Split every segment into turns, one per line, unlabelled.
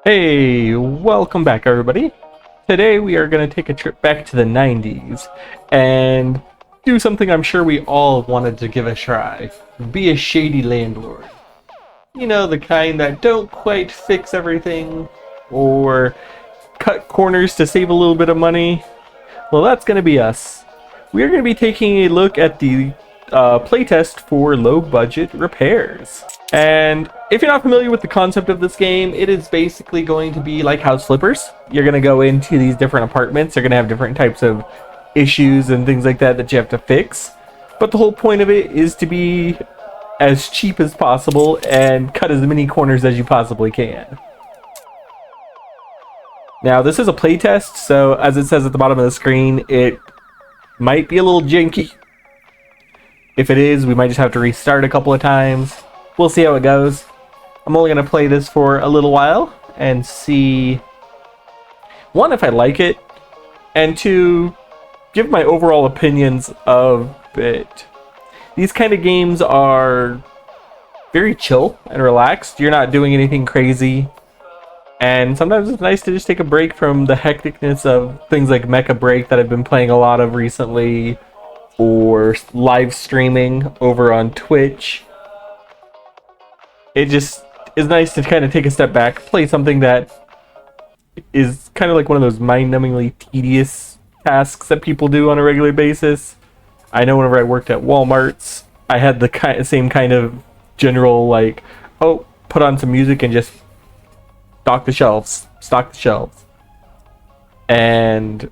Hey, welcome back everybody. Today we are going to take a trip back to the 90s and do something I'm sure we all wanted to give a try. Be a shady landlord. You know, the kind that don't quite fix everything or cut corners to save a little bit of money. Well, that's going to be us. We are going to be taking a look at the playtest for low budget repairs. And if you're not familiar with the concept of this game, it is basically going to be like house flippers. You're going to go into these different apartments. They're going to have different types of issues and things like that that you have to fix. But the whole point of it is to be as cheap as possible and cut as many corners as you possibly can. Now, this is a playtest, so as it says at the bottom of the screen, it might be a little janky. If it is, we might just have to restart a couple of times. We'll see how it goes. I'm only going to play this for a little while and see, one, if I like it, and two, give my overall opinions of it. These kind of games are very chill and relaxed. You're not doing anything crazy. And sometimes it's nice to just take a break from the hecticness of things like Mecha Break that I've been playing a lot of recently, or live streaming over on Twitch. It just is nice to kind of take a step back, play something that is kind of like one of those mind-numbingly tedious tasks that people do on a regular basis. I know whenever I worked at Walmart's, I had the same kind of general, like, oh, put on some music and just stock the shelves. And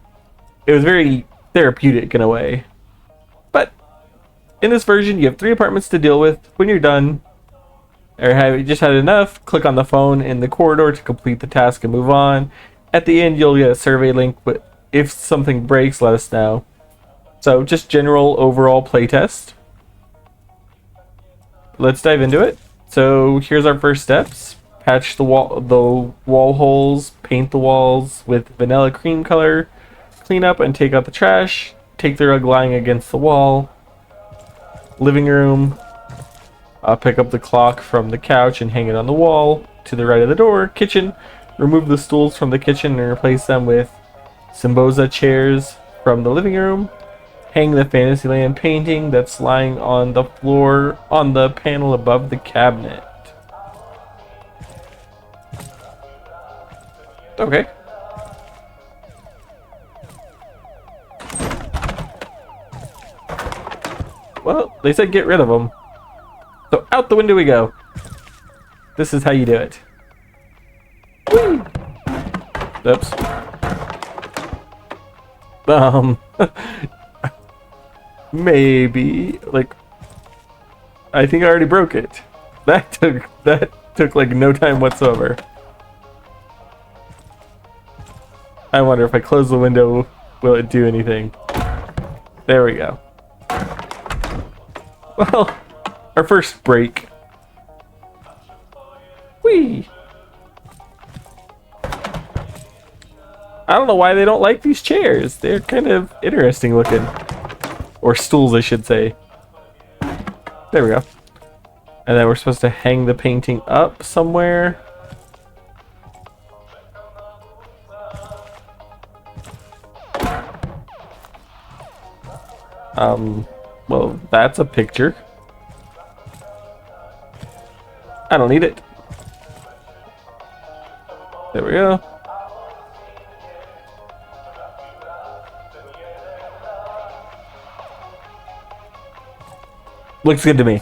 it was very therapeutic in a way. But in this version, you have 3 apartments to deal with. When you're done, or have you just had enough, click on the phone in the corridor to complete the task and move on. At the end, you'll get a survey link, but if something breaks, let us know. So just general overall playtest. Let's dive into it. So here's our first steps. Patch the wall holes, paint the walls with vanilla cream color, clean up and take out the trash, take the rug lying against the wall. Living room. Pick up the clock from the couch and hang it on the wall to the right of the door. Kitchen. Remove the stools from the kitchen and replace them with Simboza chairs from the living room. Hang the Fantasyland painting that's lying on the floor on the panel above the cabinet. Okay. Well, they said get rid of them. So out the window we go. This is how you do it. Whee! Oops. Maybe, like, I think I already broke it. That took like no time whatsoever. I wonder if I close the window, will it do anything? There we go. Well, our first break. Whee! I don't know why they don't like these chairs. They're kind of interesting looking. Or stools, I should say. There we go. And then we're supposed to hang the painting up somewhere. Well, that's a picture. I don't need it. There we go. Looks good to me.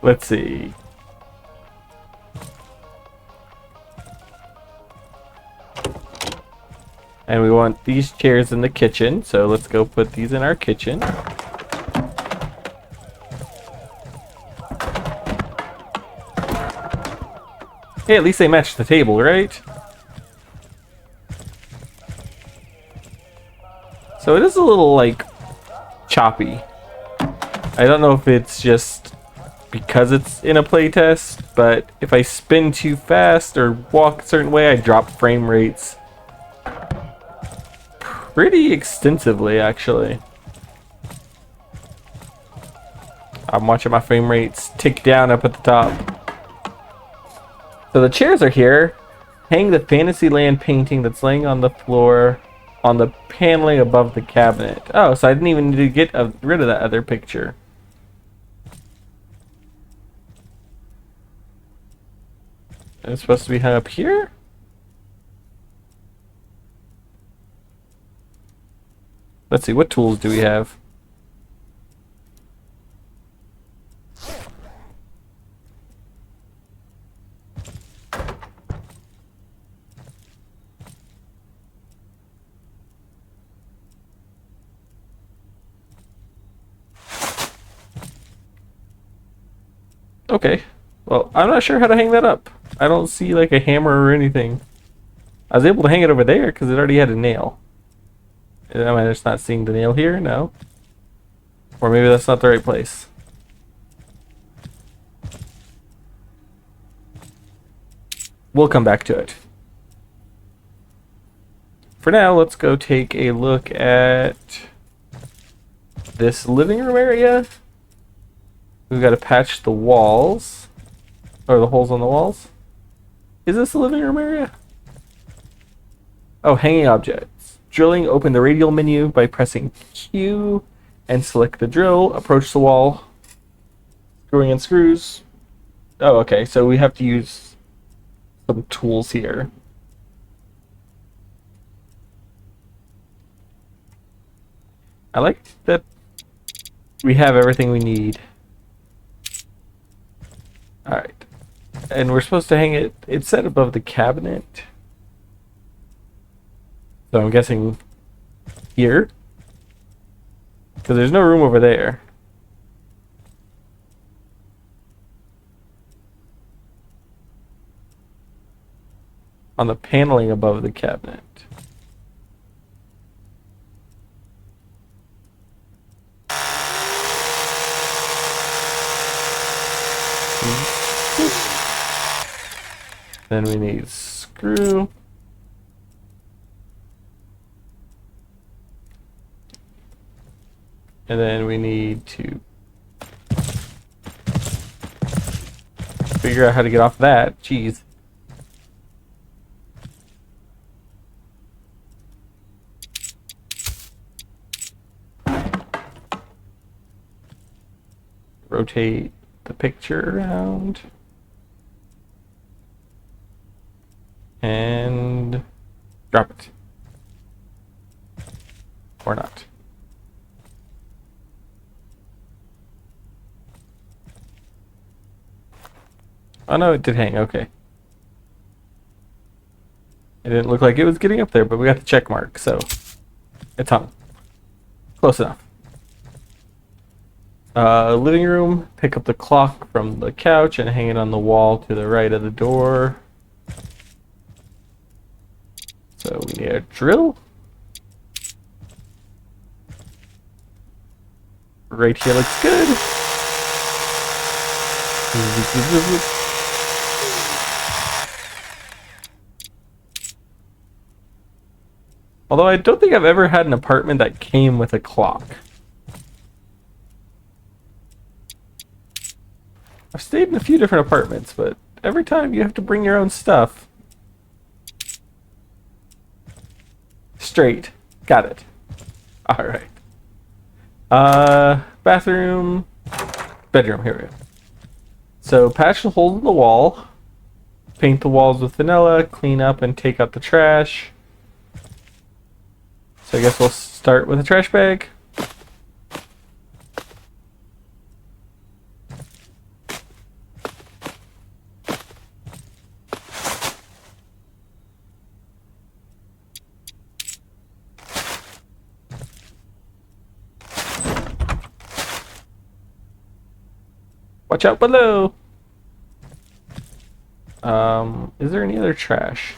Let's see. And we want these chairs in the kitchen, so let's go put these in our kitchen. Hey, at least they match the table, right? So it is a little, like, choppy. I don't know if it's just because it's in a playtest, but if I spin too fast or walk a certain way, I drop frame rates pretty extensively, actually. I'm watching my frame rates tick down up at the top. So the chairs are here. Hang the Fantasyland painting that's laying on the floor on the paneling above the cabinet. Oh, so I didn't even need to get rid of that other picture. It's supposed to be hung up here? Let's see, what tools do we have? Okay. Well, I'm not sure how to hang that up. I don't see like a hammer or anything. I was able to hang it over there because it already had a nail. Am I just not seeing the nail here? No. Or maybe that's not the right place. We'll come back to it. For now, let's go take a look at this living room area. We've got to patch the walls. Or the holes on the walls. Is this the living room area? Oh, hanging objects. Drilling, open the radial menu by pressing Q and select the drill. Approach the wall. Screwing in screws. Oh, okay, so we have to use some tools here. I like that we have everything we need. Alright. And we're supposed to hang it, it's set above the cabinet. So I'm guessing here. Because there's no room over there. On the paneling above the cabinet. Then we need screw. And then we need to figure out how to get off that. Jeez. Rotate the picture around. And drop it. Or not. Oh no, it did hang, okay. It didn't look like it was getting up there, but we got the check mark, so it's hung. Close enough. Living room, pick up the clock from the couch and hang it on the wall to the right of the door. So we need a drill. Right here looks good. Although I don't think I've ever had an apartment that came with a clock. I've stayed in a few different apartments, but every time you have to bring your own stuff. Straight. Got it. Alright. Bathroom. Bedroom, here we go. So patch the holes in the wall. Paint the walls with vanilla. Clean up and take out the trash. So I guess we'll start with a trash bag. Watch out below! Is there any other trash?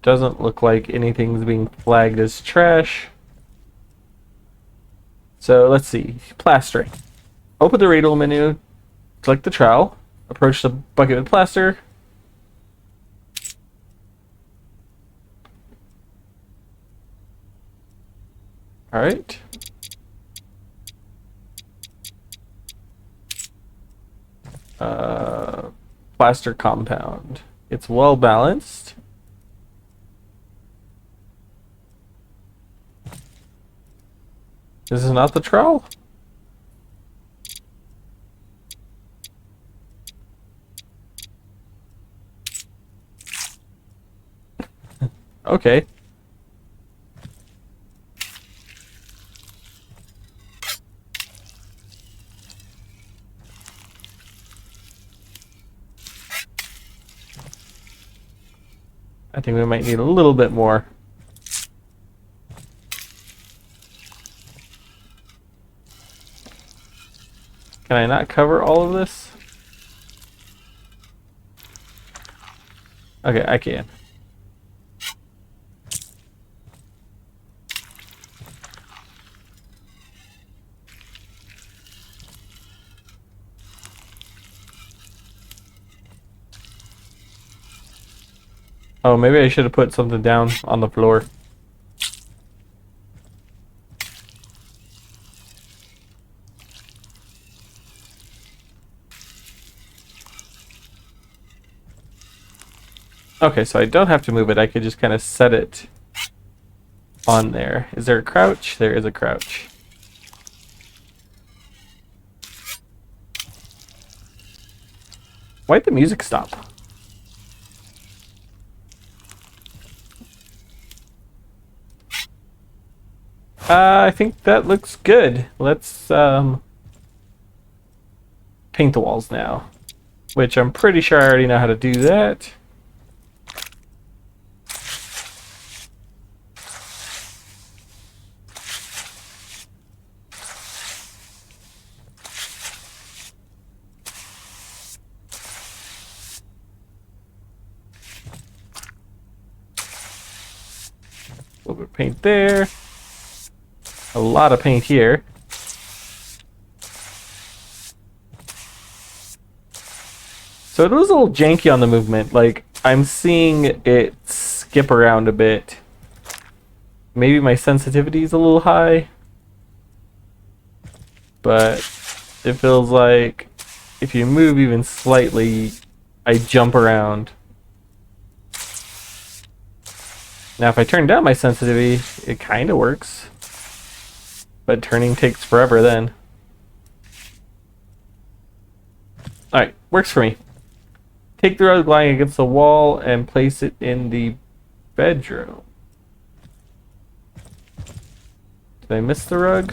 Doesn't look like anything's being flagged as trash. So let's see. Plastering. Open the radial menu, select the trowel, approach the bucket with plaster. Alright. Uh, Plaster compound. It's well balanced. This is not the trowel? Okay. I think we might need a little bit more. Can I not cover all of this? Okay, I can. Oh, maybe I should have put something down on the floor. Okay, so I don't have to move it. I could just kind of set it on there. Is there a crouch? There is a crouch. Why'd the music stop? I think that looks good. Let's paint the walls now, which I'm pretty sure I already know how to do that. A little bit of paint there. A lot of paint here. So it was a little janky on the movement. Like, I'm seeing it skip around a bit. Maybe my sensitivity is a little high. But it feels like if you move even slightly, I jump around. Now if I turn down my sensitivity, it kind of works. But turning takes forever then. Alright, works for me. Take the rug lying against the wall and place it in the bedroom. Did I miss the rug?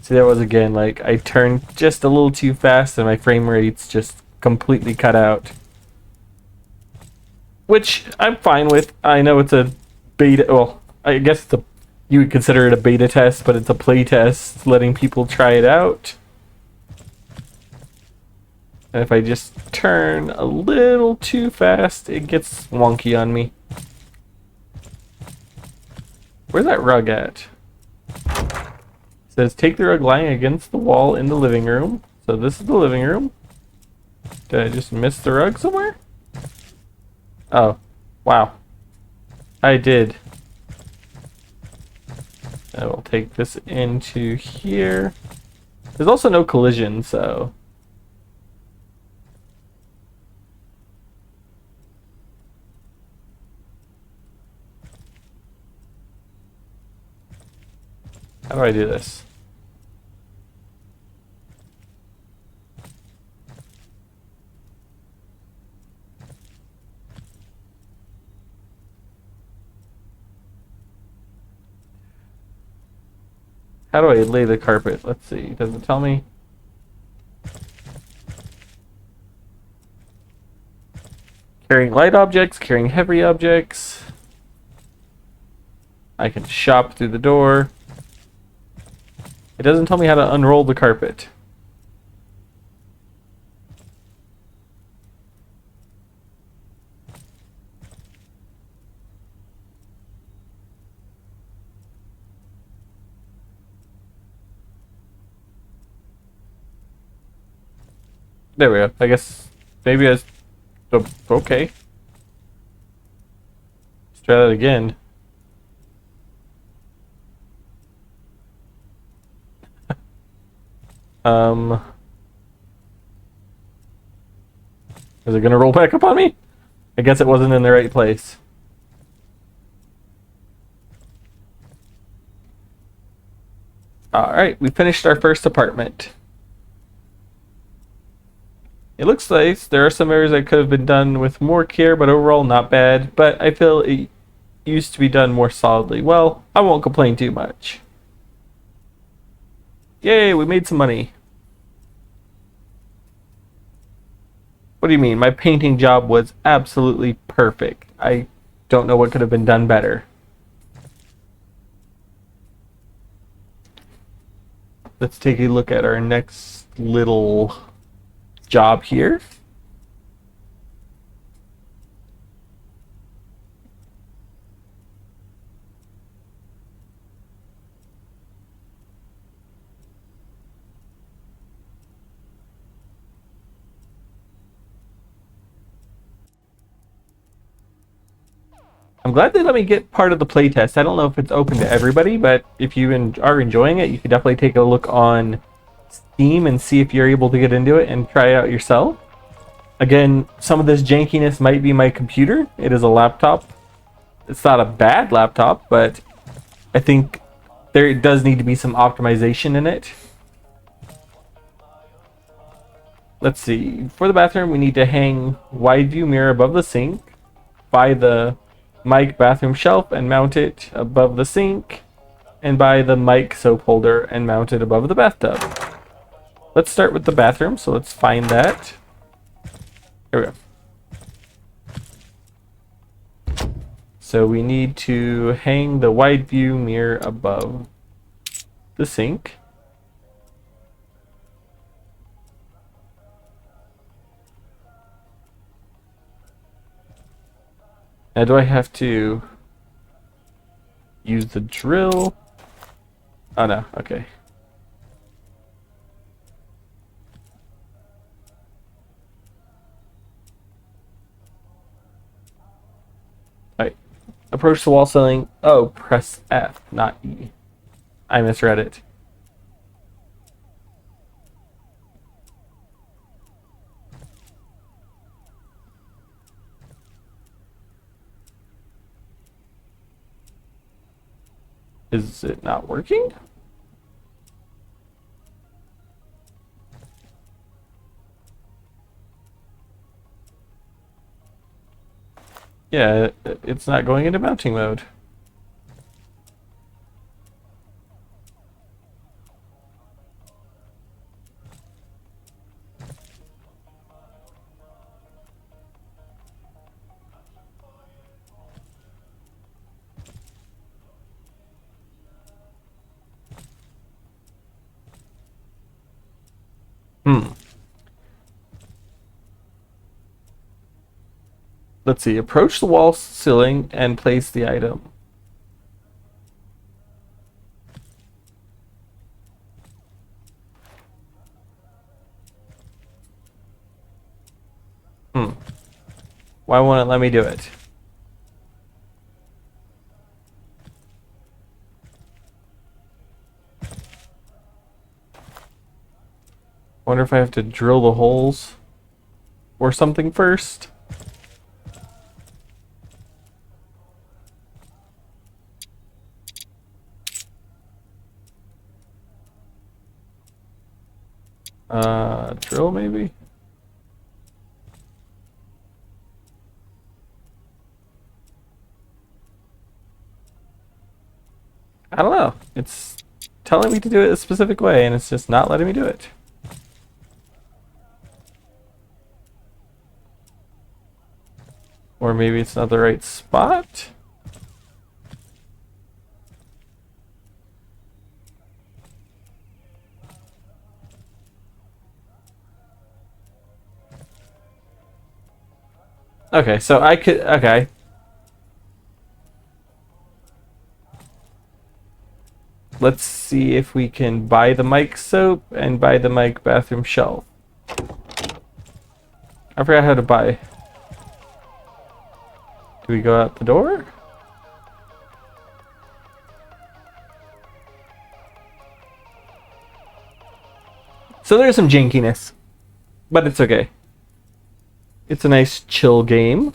See, that was again, like, I turned just a little too fast and my frame rate's just completely cut out. Which I'm fine with. I know it's a beta, well, I guess it's a, you would consider it a beta test, but it's a play test, letting people try it out. And if I just turn a little too fast, it gets wonky on me. Where's that rug at? It says take the rug lying against the wall in the living room. So this is the living room. Did I just miss the rug somewhere? Oh, wow. I did. I will take this into here. There's also no collision, so... How do I do this? How do I lay the carpet? Let's see. Does it tell me? Carrying light objects, carrying heavy objects. I can shop through the door. It doesn't tell me how to unroll the carpet. There we go. I guess maybe I... Okay. Let's try that again. Um, is it gonna roll back up on me? I guess it wasn't in the right place. Alright, we finished our first apartment. It looks nice. There are some areas that could have been done with more care, but overall not bad. But I feel it used to be done more solidly. Well, I won't complain too much. Yay, we made some money. What do you mean? My painting job was absolutely perfect. I don't know what could have been done better. Let's take a look at our next little job here. I'm glad they let me get part of the playtest. I don't know if it's open to everybody, but if you are enjoying it, you can definitely take a look on Steam and see if you're able to get into it and try it out yourself. Again, some of this jankiness might be my computer. It is a laptop. It's not a bad laptop, but I think there does need to be some optimization in it. Let's see. For the bathroom, we need to hang wide view mirror above the sink by the mic bathroom shelf and mount it above the sink, and by the mic soap holder and mount it above the bathtub. Let's start with the bathroom, so let's find that. There we go. So we need to hang the wide view mirror above the sink. Now do I have to use the drill? Oh no, okay. Alright. Approach the wall ceiling. Oh, press F, not E. I misread it. Is it not working? Yeah, it's not going into mounting mode. Let's see. Approach the wall ceiling and place the item. Why won't it let me do it? Wonder if I have to drill the holes or something first. Drill maybe? I don't know. It's telling me to do it a specific way, and it's just not letting me do it. Or maybe it's not the right spot? Okay, so I could... Okay. Let's see if we can buy the mic soap and buy the mic bathroom shelf. I forgot how to buy. Do we go out the door? So there's some jankiness, but it's okay. It's a nice chill game.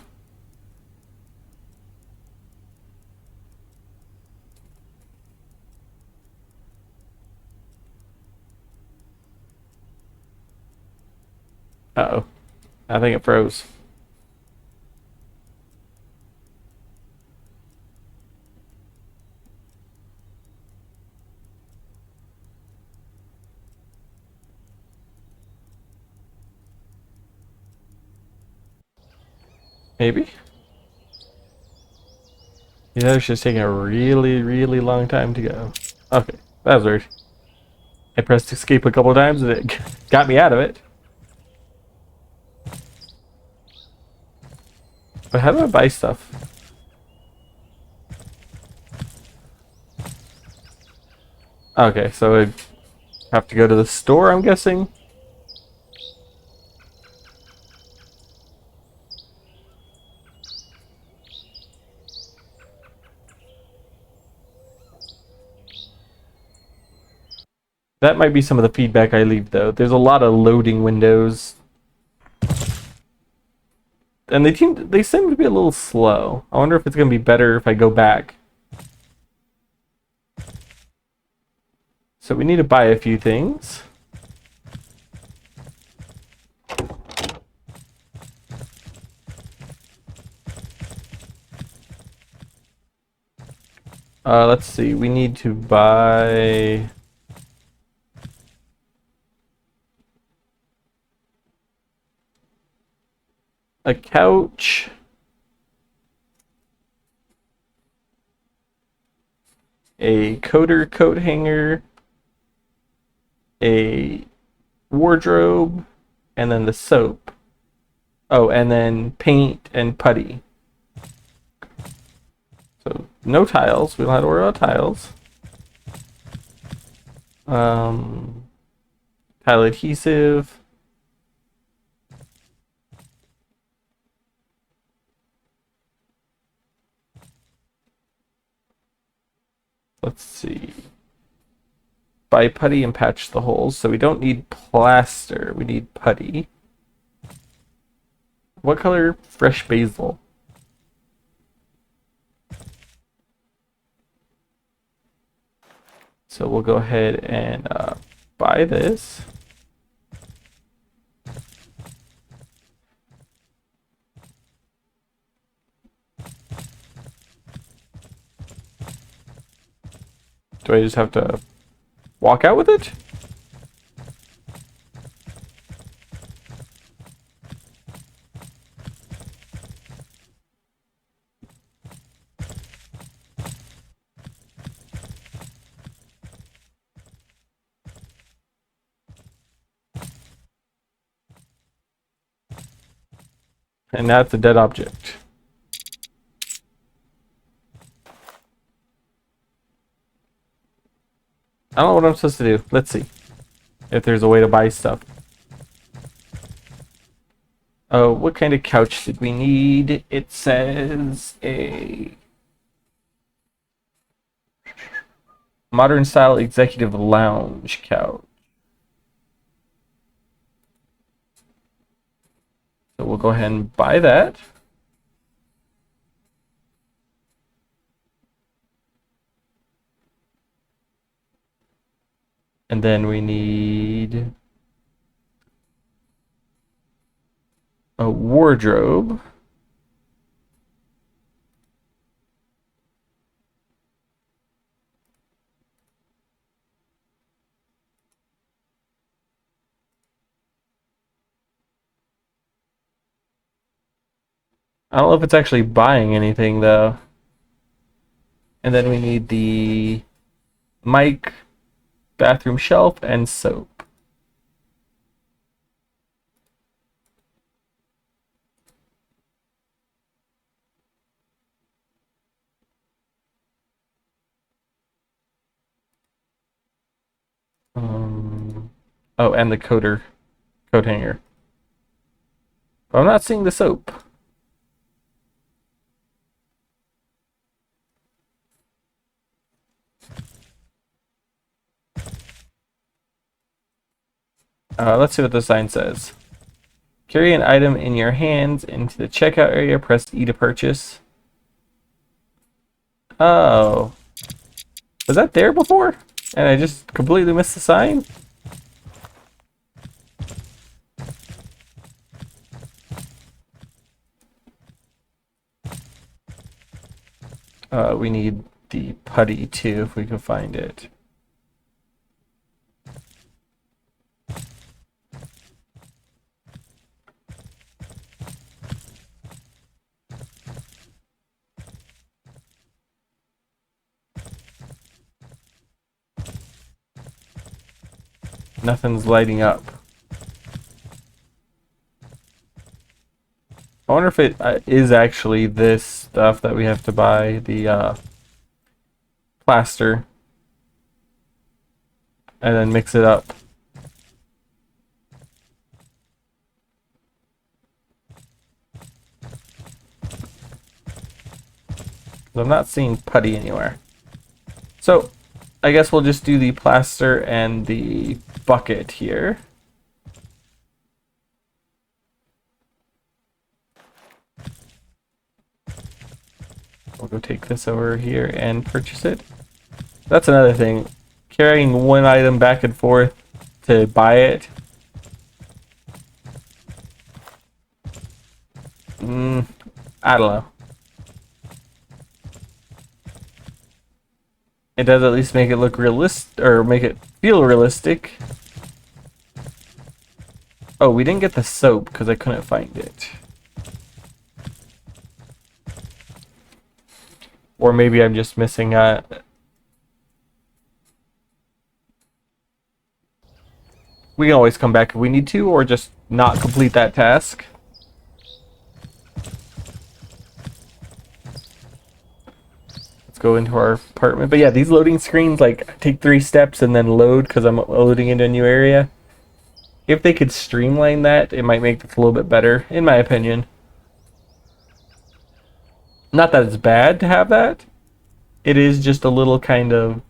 Uh-oh. I think it froze. Maybe? Yeah, it's just taking a really, really long time to go. Okay, that was weird. I pressed escape a couple times and it got me out of it. But how do I buy stuff? Okay, so I have to go to the store, I'm guessing? That might be some of the feedback I leave, though. There's a lot of loading windows. And they seem to be a little slow. I wonder if it's going to be better if I go back. So we need to buy a few things. Let's see. We need to buy... a couch. A coder coat hanger. A wardrobe. And then the soap. Oh, and then paint and putty. So no tiles. We don't have to worry about tiles. Tile adhesive. Let's see. Buy putty and patch the holes. So we don't need plaster. We need putty. What color? Fresh basil. So we'll go ahead and buy this. Do I just have to walk out with it? And that's a dead object. I don't know what I'm supposed to do. Let's see if there's a way to buy stuff. Oh, what kind of couch did we need? It says a modern style executive lounge couch. So we'll go ahead and buy that. And then we need a wardrobe. I don't know if it's actually buying anything though. And then we need the mic, bathroom shelf, and soap. Oh, and the coat hanger. But I'm not seeing the soap. Let's see what the sign says. Carry an item in your hands into the checkout area. Press E to purchase. Oh. Was that there before? And I just completely missed the sign? We need the putty too, if we can find it. Nothing's lighting up. I wonder if it is actually this stuff that we have to buy, the plaster, and then mix it up. I'm not seeing putty anywhere. So, I guess we'll just do the plaster and the bucket here. We'll go take this over here and purchase it. That's another thing. Carrying one item back and forth to buy it. I don't know. It does at least make it look realistic, or make it feel realistic. Oh, we didn't get the soap because I couldn't find it. Or maybe I'm just missing we can always come back if we need to, or just not complete that task. Let's go into our apartment. But yeah, these loading screens like take 3 steps and then load because I'm loading into a new area. If they could streamline that, it might make this a little bit better, in my opinion. Not that it's bad to have that. It is just a little kind of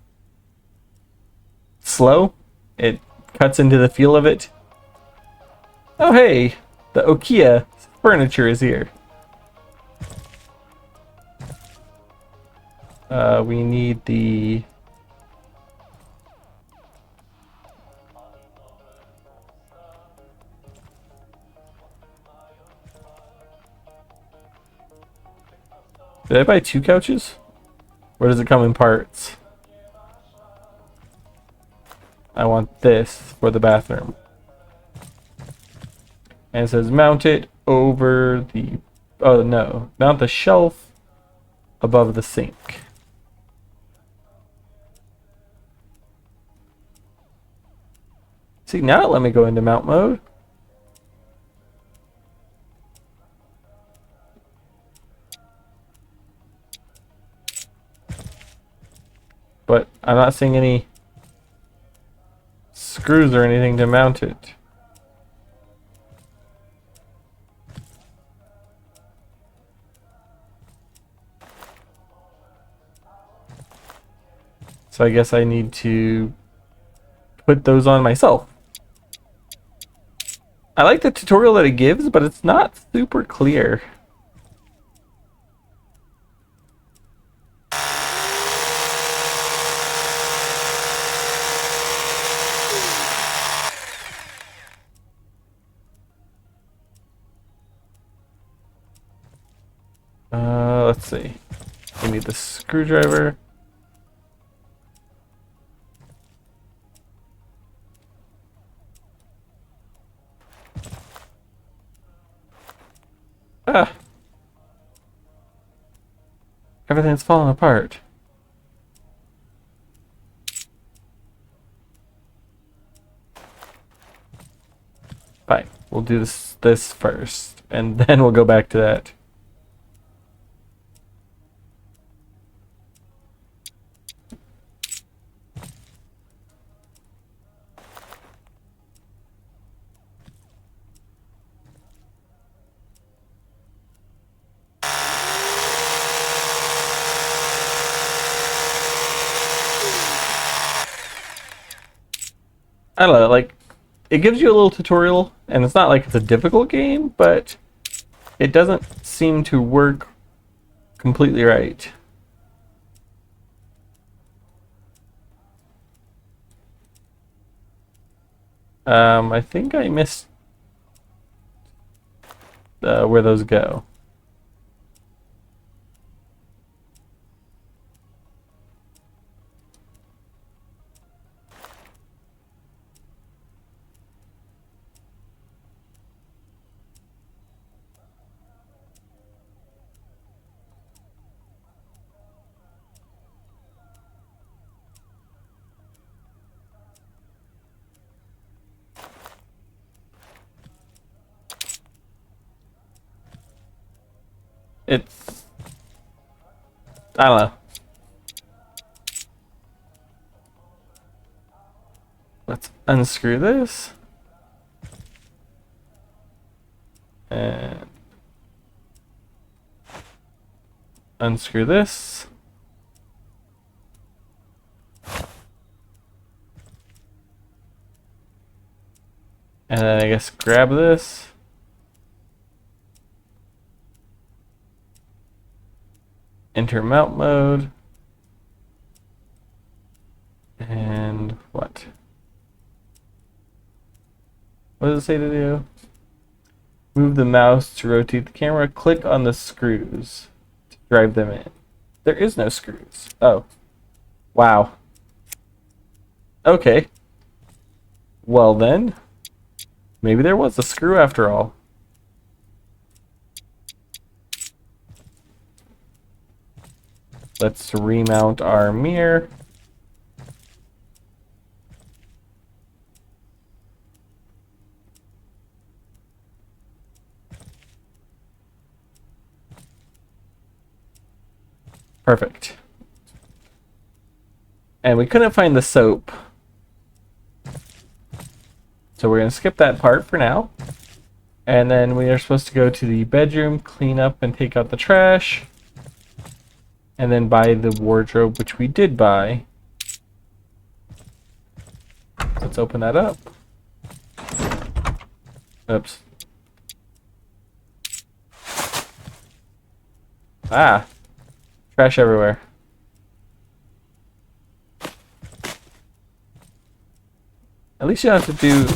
slow. It cuts into the feel of it. Oh hey, the IKEA furniture is here. We need the... Did I buy 2 couches? Or does it come in parts? I want this for the bathroom. And it says mount it over the... Oh no, mount the shelf above the sink. See, now it let me go into mount mode. But I'm not seeing any screws or anything to mount it. So I guess I need to put those on myself. I like the tutorial that it gives, but it's not super clear. Let's see. We need the screwdriver. Ah. Everything's falling apart. Fine. We'll do this first, and then we'll go back to that. I don't know, like, it gives you a little tutorial, and it's not like it's a difficult game, but it doesn't seem to work completely right. I think I missed where those go. It's, I don't know. Let's unscrew this. And unscrew this. And then I guess grab this. Enter mount mode. And what? What does it say to do? Move the mouse to rotate the camera. Click on the screws to drive them in. There is no screws. Oh. Wow. Okay. Well then, maybe there was a screw after all. Let's remount our mirror. Perfect. And we couldn't find the soap. So we're going to skip that part for now. And then we are supposed to go to the bedroom, clean up and take out the trash. And then buy the wardrobe, which we did buy. Let's open that up. Oops. Ah. Trash everywhere. At least you don't have to do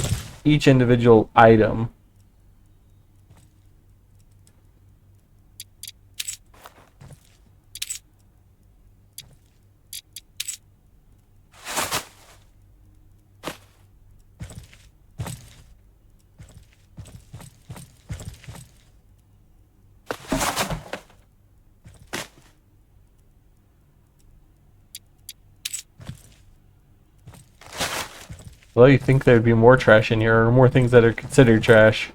each individual item. Well, you think there'd be more trash in here, or more things that are considered trash.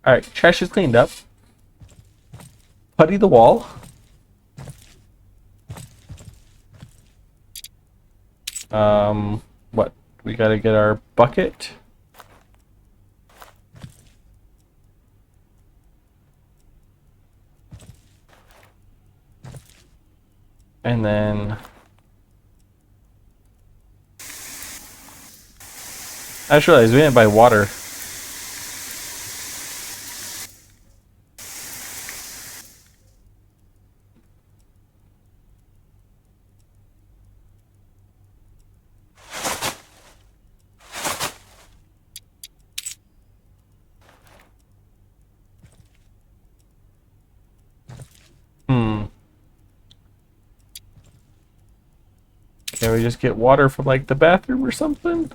Alright, trash is cleaned up. Putty the wall. What? We gotta get our bucket. And then I just realized we didn't buy water. Can we just get water from like the bathroom or something?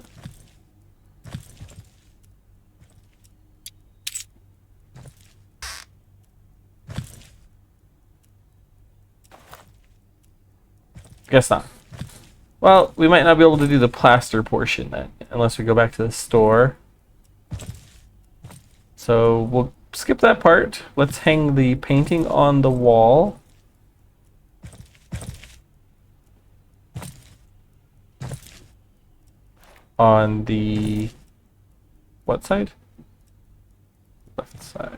Guess not. Well, we might not be able to do the plaster portion then, unless we go back to the store. So we'll skip that part. Let's hang the painting on the wall. On the what side? Left side.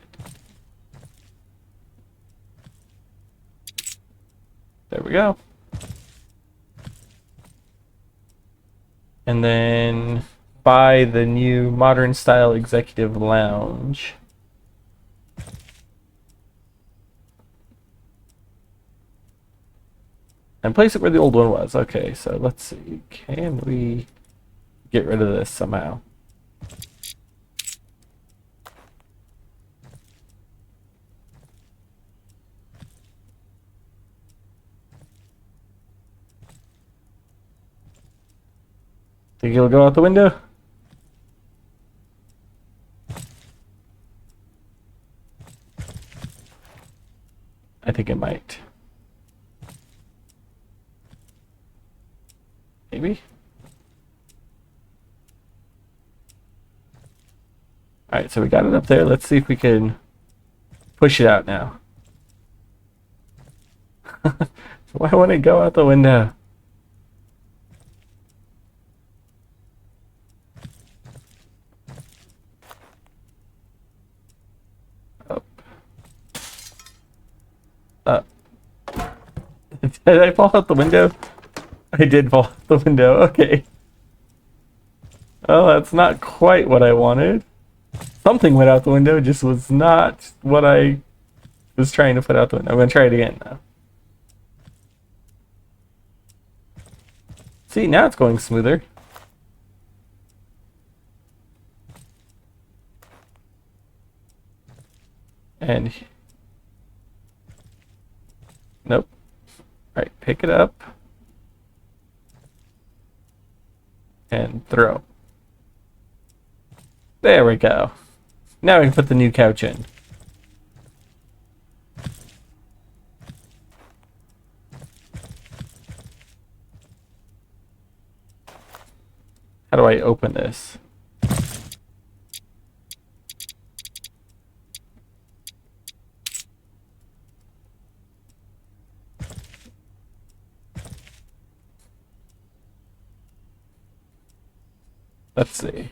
There we go. And then buy the new modern style executive lounge. And place it where the old one was. Okay, so let's see. Can we get rid of this somehow? Think it'll go out the window? I think it might. Maybe? Alright, so we got it up there. Let's see if we can push it out now. Why wouldn't it go out the window? Up. Up. Did I fall out the window? I did fall out the window. Okay. Oh, that's not quite what I wanted. Something went out the window, just was not what I was trying to put out the window. I'm going to try it again now. See, now it's going smoother. And nope. All right, pick it up and throw. There we go. Now we can put the new couch in. How do I open this? Let's see.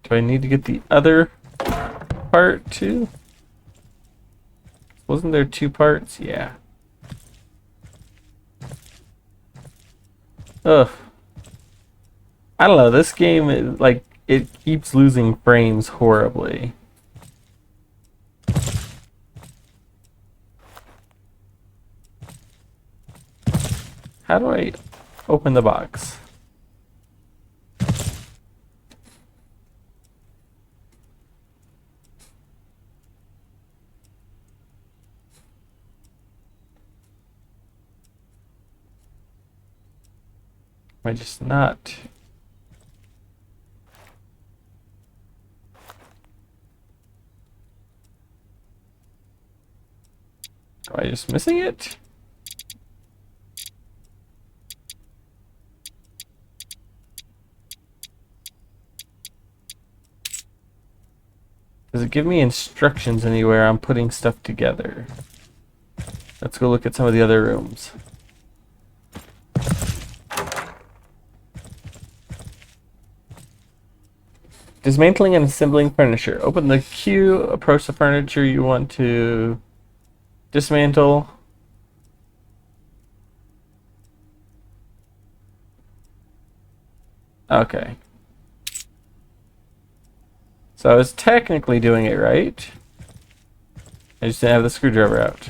Do I need to get the other part too? Wasn't there two parts? Yeah. Ugh. I don't know. This game is like it keeps losing frames horribly. How do I open the box? Am I just not? Am I just missing it? Does it give me instructions anywhere on putting stuff together? Let's go look at some of the other rooms. Dismantling and assembling furniture. Open the queue, approach the furniture you want to dismantle. Okay. So I was technically doing it right. I just didn't have the screwdriver out.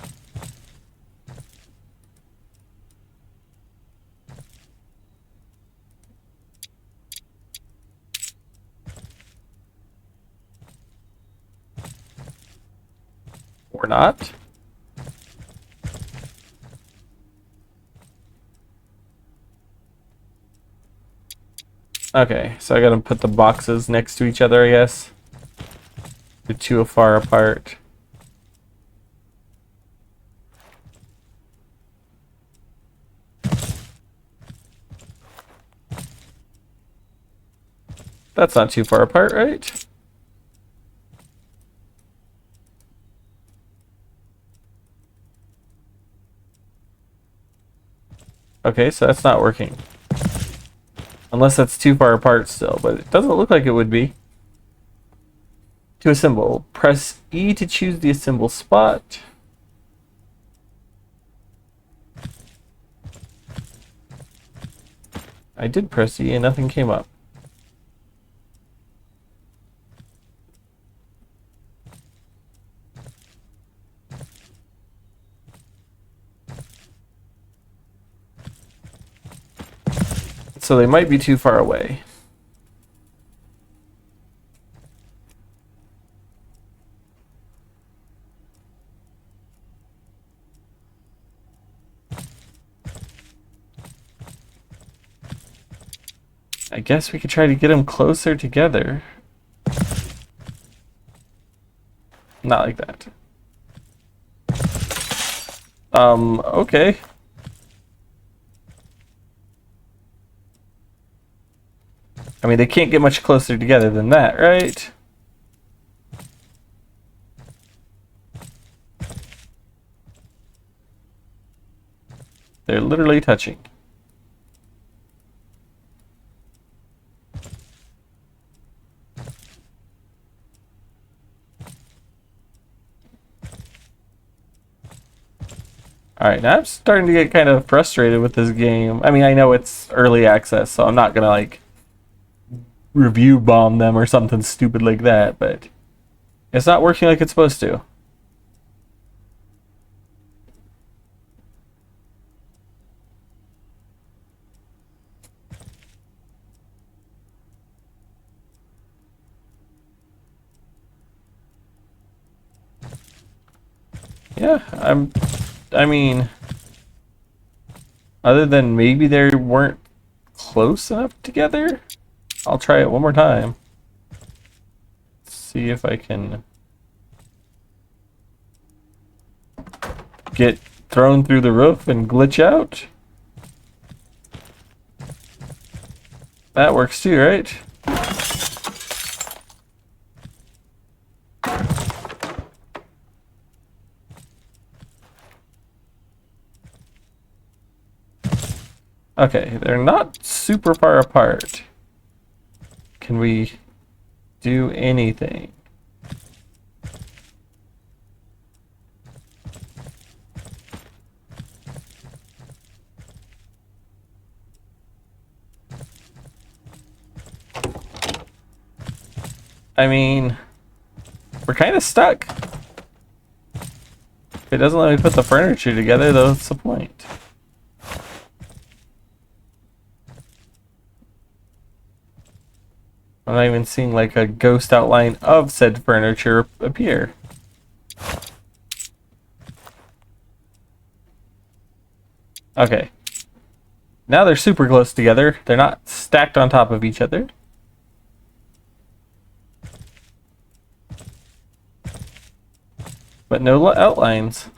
Or not. Okay, so I gotta put the boxes next to each other, I guess. They're too far apart. That's not too far apart, right? Okay, so that's not working. Unless that's too far apart still, but it doesn't look like it would be. to assemble. Press E to choose the assemble spot. I did press E and nothing came up. So they might be too far away. I guess we could try to get them closer together. Not like that. Okay. I mean, they can't get much closer together than that, right? They're literally touching. Alright, now I'm starting to get kind of frustrated with this game. I mean, I know it's early access, so I'm not gonna, like, review bomb them or something stupid like that, but it's not working like it's supposed to. Yeah, I mean, other than maybe they weren't close enough together, I'll try it one more time. See if I can get thrown through the roof and glitch out. That works too, right? Okay, they're not super far apart. Can we do anything? I mean, we're kind of stuck. If it doesn't let me put the furniture together, though, what's the point? I'm not even seeing like a ghost outline of said furniture appear. Okay. Now they're super close together. They're not stacked on top of each other. But no outlines.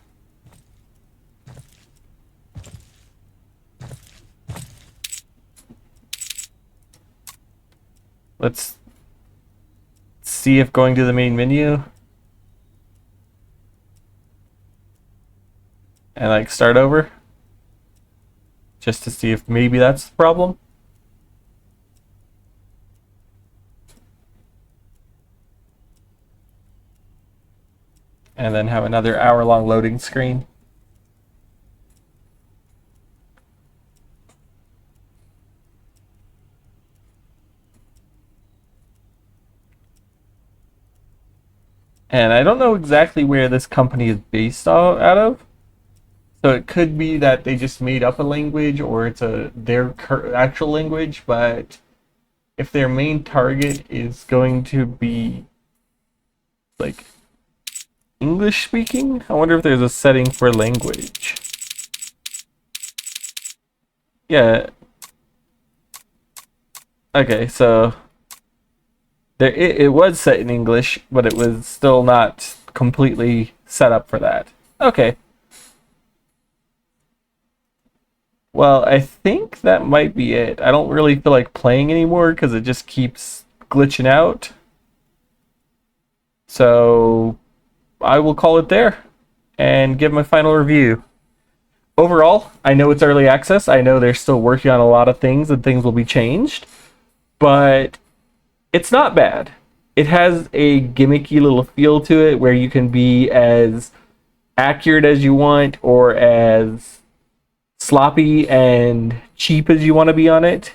Let's see if going to the main menu and like start over just to see if maybe that's the problem. And then have another hour-long loading screen. And I don't know exactly where this company is based out of. So it could be that they just made up a language or it's their actual language, but if their main target is going to be like English speaking, I wonder if there's a setting for language. Yeah. Okay, so it was set in English, but it was still not completely set up for that. Okay. Well, I think that might be it. I don't really feel like playing anymore because it just keeps glitching out. So I will call it there and give my final review. Overall, I know it's early access. I know they're still working on a lot of things and things will be changed, but it's not bad. it has a gimmicky little feel to it where you can be as accurate as you want or as sloppy and cheap as you want to be on it.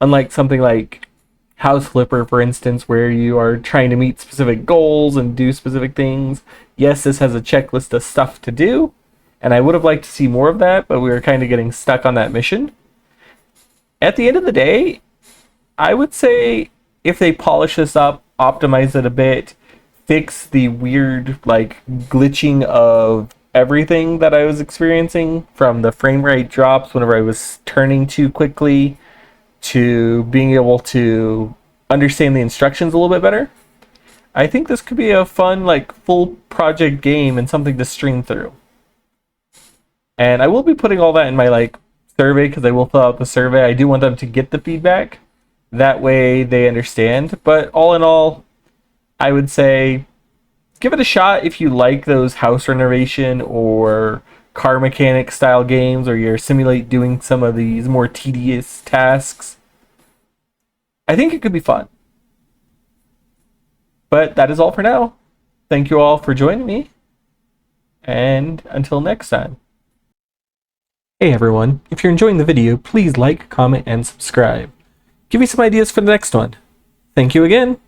Unlike something like House Flipper, for instance, where you are trying to meet specific goals and do specific things. Yes, this has a checklist of stuff to do, and I would have liked to see more of that, but we were kind of getting stuck on that mission. At the end of the day, I would say if they polish this up, optimize it a bit, fix the weird, like, glitching of everything that I was experiencing, from the frame rate drops whenever I was turning too quickly to being able to understand the instructions a little bit better. I think this could be a fun, like, full project game and something to stream through. And I will be putting all that in my, like, survey, because I will fill out the survey. I do want them to get the feedback. That way they understand. But all in all, I would say give it a shot if you like those house renovation or car mechanic style games, or you simulate doing some of these more tedious tasks. I think it could be fun. But that is all for now. Thank you all for joining me, and until next time. Hey everyone, if you're enjoying the video, please like, comment, and subscribe. Give me some ideas for the next one. Thank you again.